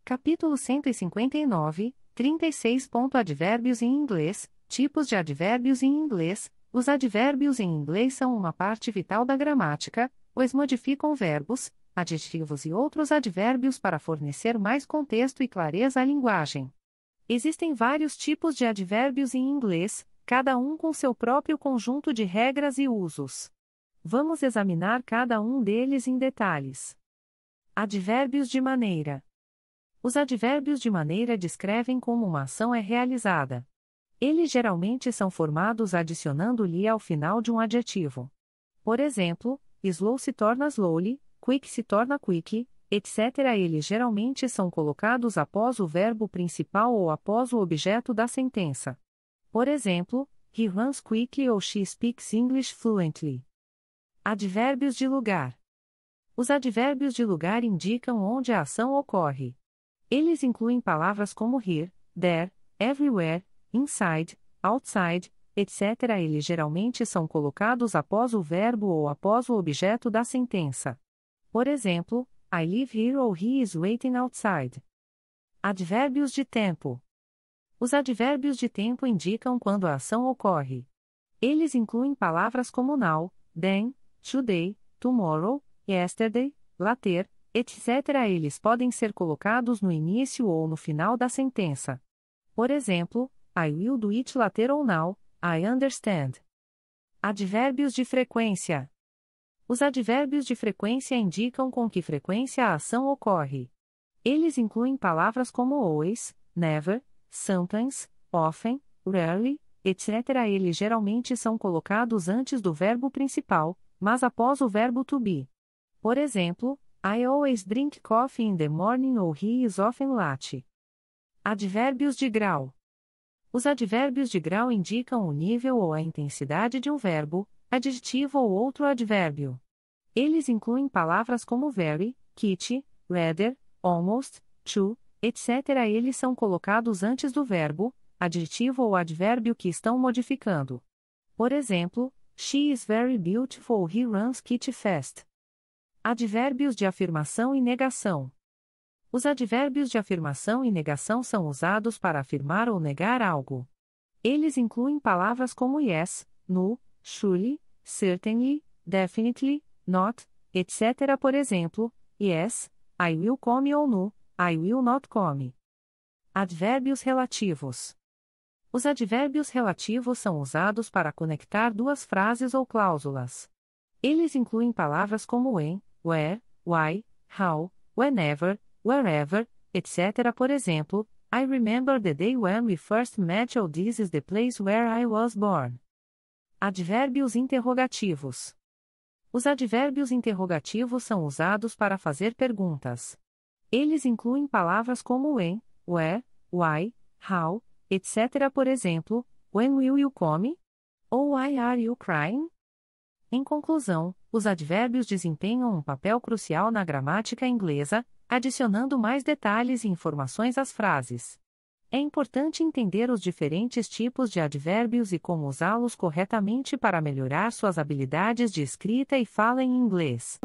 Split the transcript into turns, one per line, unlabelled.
Capítulo 159, 36. Advérbios em inglês, tipos de advérbios em inglês. Os advérbios em inglês são uma parte vital da gramática, pois modificam verbos, adjetivos e outros advérbios para fornecer mais contexto e clareza à linguagem. Existem vários tipos de advérbios em inglês, cada um com seu próprio conjunto de regras e usos. Vamos examinar cada um deles em detalhes. Advérbios de maneira. Os advérbios de maneira descrevem como uma ação é realizada. Eles geralmente são formados adicionando-lhe ao final de um adjetivo. Por exemplo, slow se torna slowly, quick se torna quick, etc. Eles geralmente são colocados após o verbo principal ou após o objeto da sentença. Por exemplo, he runs quickly ou she speaks English fluently. Advérbios de lugar. Os advérbios de lugar indicam onde a ação ocorre. Eles incluem palavras como here, there, everywhere, inside, outside, etc. Eles geralmente são colocados após o verbo ou após o objeto da sentença. Por exemplo, I live here ou he is waiting outside. Advérbios de tempo. Os advérbios de tempo indicam quando a ação ocorre. Eles incluem palavras como now, then, today, tomorrow, yesterday, later, etc. Eles podem ser colocados no início ou no final da sentença. Por exemplo, I will do it later ou now, I understand. Advérbios de frequência. Os advérbios de frequência indicam com que frequência a ação ocorre. Eles incluem palavras como always, never, sometimes, often, rarely, etc. Eles geralmente são colocados antes do verbo principal, mas após o verbo to be. Por exemplo, I always drink coffee in the morning ou he is often late. Advérbios de grau. Os advérbios de grau indicam o nível ou a intensidade de um verbo, adjetivo ou outro advérbio. Eles incluem palavras como very, kitty, rather, almost, to, etc. Eles são colocados antes do verbo, adjetivo ou advérbio que estão modificando. Por exemplo, she is very beautiful ou he runs kitty fast. Advérbios de afirmação e negação. Os advérbios de afirmação e negação são usados para afirmar ou negar algo. Eles incluem palavras como yes, no, surely, certainly, definitely, not, etc. Por exemplo, yes, I will come ou no, I will not come. Advérbios relativos. Os advérbios relativos são usados para conectar duas frases ou cláusulas. Eles incluem palavras como when, where, why, how, whenever, wherever, etc. Por exemplo, I remember the day when we first met or this is the place where I was born. Advérbios interrogativos. Os advérbios interrogativos são usados para fazer perguntas. Eles incluem palavras como when, where, why, how, etc. Por exemplo, when will you come? Ou why are you crying? Em conclusão, os advérbios desempenham um papel crucial na gramática inglesa, adicionando mais detalhes e informações às frases. É importante entender os diferentes tipos de advérbios e como usá-los corretamente para melhorar suas habilidades de escrita e fala em inglês.